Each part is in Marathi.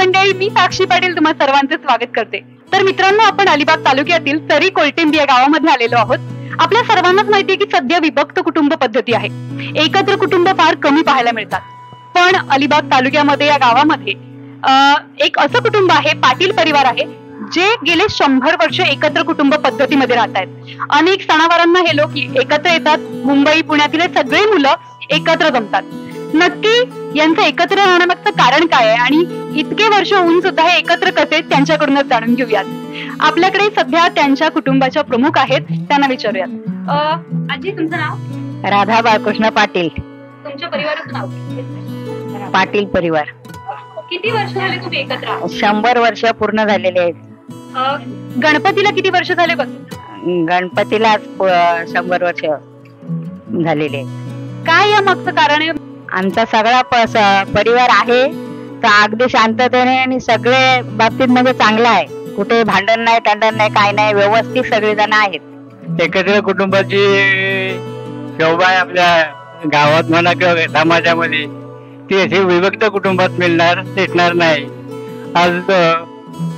मंडळी, मी साक्षी पाटील तुम्हा सर्वांचे स्वागत करते। तर मित्रांनो, आपण अलिबाग तालुक्यातील सरी कोलटेंबी या गावामध्ये आलेलो आहोत। आपल्या सर्वांनाच माहिती आहे की सध्या विभक्त कुटुंब पद्धती आहे, एकत्र कुटुंब फार कमी पाहायला मिळतात। पण अलिबाग तालुक्यामध्ये या गावामध्ये एक असं कुटुंब आहे, पाटील परिवार आहे, जे गेले 100 वर्ष एकत्र कुटुंब पद्धतीमध्ये राहत आहेत। अनेक सणावारांना हे लोक एकत्र येतात। मुंबई पुण्यातील सगळे मुलं एकत्र जमतात। नक्की यांचं एकत्र राहण्यामागचं कारण काय आहे आणि इतके वर्ष होऊन सुद्धा हे एकत्र कसे, त्यांच्याकडूनच जाणून घेऊयात। आपल्याकडे सध्या त्यांच्या कुटुंबाच्या प्रमुख आहेत, त्यांना विचारूयात। आजी, तुमचं नाव? राधा बाळकृष्ण पाटील। तुमच्या परिवाराचं नाव? पाटील परिवार। किती वर्ष झाले तुम्ही एकत्र आहात? 100 वर्ष पूर्ण झालेले आहेत। गणपतीला किती वर्ष झाले बसून? गणपतीला 100 वर्ष झालेले आहेत। काय या मागचं कारण आहे? आमचा सगळा परिवार आहे तर अगदी शांततेने आणि सगळे बाबतीत म्हणजे चांगला आहे। कुठे भांडण नाही, टंडण नाही, काय नाही, व्यवस्थित सगळेजण आहेत। एकत्र कुटुंबाची शोभा आहे आपल्या गावात म्हणा किंवा समाजामध्ये, ती अशी विभक्त कुटुंबात दिसणार नाही। आज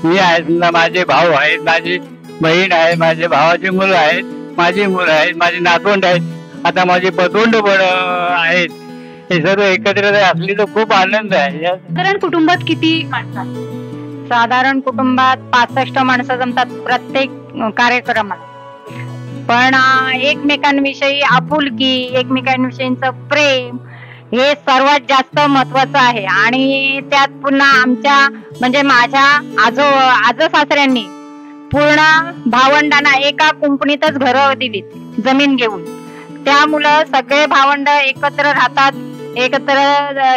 मी आहे, माझे भाऊ आहेत, माझी बहीण आहे, माझ्या भावाची मुलं आहेत, माझी मुलं आहेत, माझे नातवंड आहेत, आता माझे पतवंड पण आहेत। हे सर्व एकत्र असली तर खूप आनंद आहे। साधारण कुटुंबात किती माणसं? साधारण कुटुंबात 65 माणसं जमतात प्रत्येक कार्यक्रमाला। पण एकमेकांविषयी आपुलकी, एकमेकांविषयीचं प्रेम हे सर्वात जास्त महत्वाचं आहे। आणि त्यात पुन्हा आमच्या म्हणजे माझ्या आजो सासऱ्यांनी पूर्ण भावंडांना एका कुंपणीतच घरं दिलीत जमीन घेऊन। त्यामुळं सगळे भावंड एकत्र राहतात, एकत्र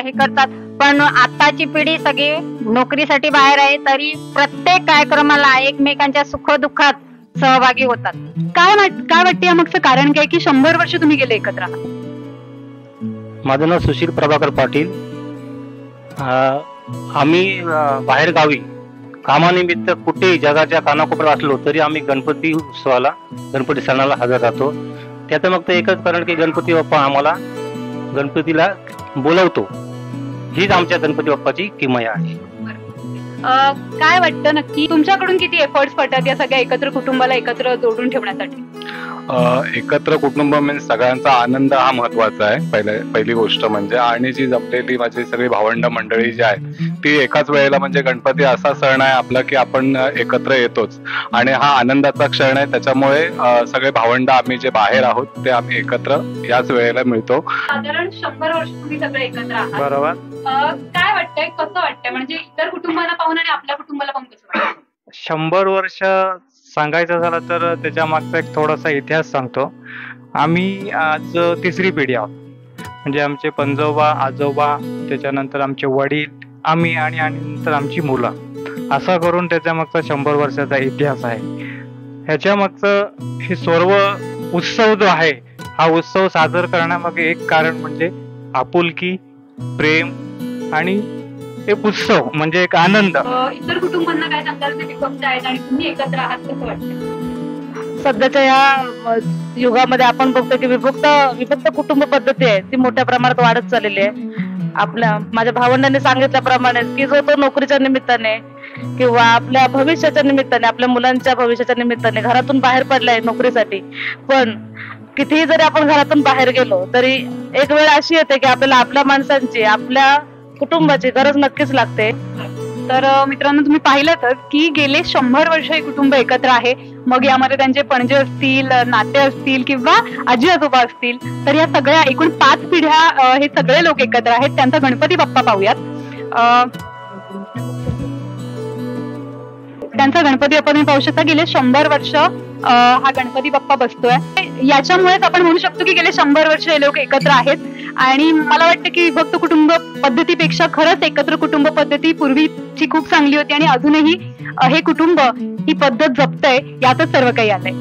हे करतात। पण आताची पिढी सगळी नोकरीसाठी बाहेर आहे, तरी प्रत्येक कार्यक्रमाला एकमेकांच्या सुखदुःखात सहभागी होतात। काय वाटते मागचं कारण काय की 100 वर्ष तुम्ही गेले एकत्र आहात? माझं नाव सुशील प्रभाकर पाटील। आम्ही बाहेर गावी कामानिमित्त कुठेही जगाच्या कानाकोपऱ्यात असलो तरी आम्ही गणपती उत्सवाला, गणपती सणाला हजर राहतो। त्याचं मग एकच कारण की गणपती बाप्पा आम्हाला गणपतीला बोलवतो, हीच आमच्या गणपती बाप्पाची किमया आहे। काय वाटतं नक्की तुमच्याकडून किती एफर्ट्स पडतात या सगळ्या एकत्र कुटुंबाला एकत्र जोडून ठेवण्यासाठी? एकत्र कुटुंब म्हणजे सगळ्यांचा आनंद हा महत्वाचा आहे, पहिली गोष्ट म्हणजे। आणि जी जमलेली माझी सगळी भावंड मंडळी जी आहे ती एकाच वेळेला, म्हणजे गणपती असा सण आहे आपला की आपण एकत्र येतोच आणि हा आनंदाचा क्षण आहे। त्याच्यामुळे सगळे भावंड आम्ही जे बाहेर आहोत ते आम्ही एकत्र याच वेळेला मिळतो। साधारण 100 वर्ष तुम्ही सगळे एकत्र आहात, बरोबर? काय वाटतंय, कसं वाटतंय, म्हणजे इतर कुटुंबाला पाहून आणि आपल्या कुटुंबाला पाहून कसं वाटतं? 100 वर्ष सांगायचं झालं तर त्याच्या मागचा एक थोडासा इतिहास सांगतो। आम्ही आज 3री पिढी आहोत, म्हणजे आमचे पणजोबा, आजोबा, त्याच्यानंतर आमचे वडील, आम्ही आणि नंतर आमची मुलं, असं करून त्याच्या मागचा 100 वर्षाचा इतिहास आहे। ह्याच्या मागचं हे सर्व उत्सव जो आहे, हा उत्सव साजर करण्यामागे एक कारण म्हणजे आपुलकी, प्रेम आणि एक उत्सव म्हणजे एक आनंद। इतर कुटुंबांना काय सांगताल ते विभक्त आहेत आणि तुम्ही एकत्र आहात, कसं वाटतं? सध्याच्या या युगामध्ये आपण बघतो की विभक्त कुटुंब पद्धती आहे ती मोठ्या प्रमाणात वाढत चाललेली आहे। माझ्या भावंडांनी सांगितल्याप्रमाणे की जो तो नोकरीच्या निमित्ताने किंवा आपल्या भविष्याच्या निमित्ताने, आपल्या मुलांच्या भविष्याच्या निमित्ताने घरातून बाहेर पडलाय नोकरीसाठी। पण कितीही जरी आपण घरातून बाहेर गेलो तरी एक वेळ अशी येते की आपल्याला आपल्या माणसांची, आपल्या कुटुंबाची गरज नक्कीच लागते। तर मित्रांनो, तुम्ही पाहिलंच की गेले 100 वर्ष हे कुटुंब एकत्र आहे। मग यामध्ये त्यांचे पणजे असतील, नाते असतील किंवा आजी आजोबा असतील, तर या सगळ्या एकूण 5 पिढ्या हे सगळे लोक एकत्र आहेत। त्यांचा गणपती बाप्पा पाहूयात। त्यांचा गणपती बाप्पा तुम्ही पाहू शकता, गेले 100 वर्ष हा गणपती बाप्पा बसतोय। याच्यामुळेच आपण म्हणू शकतो की गेले 100 वर्ष हे लोक एकत्र आहेत। आणि मला वाटतं की विभक्त कुटुंब पद्धतीपेक्षा खरंच एकत्र कुटुंब पद्धती पूर्वीची खूप चांगली होती आणि अजूनही हे कुटुंब ही पद्धत जपतंय, यातच सर्व काही आलंय।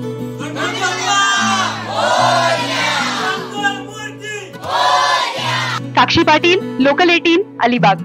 साक्षी पाटील, लोकल 18, अलिबाग।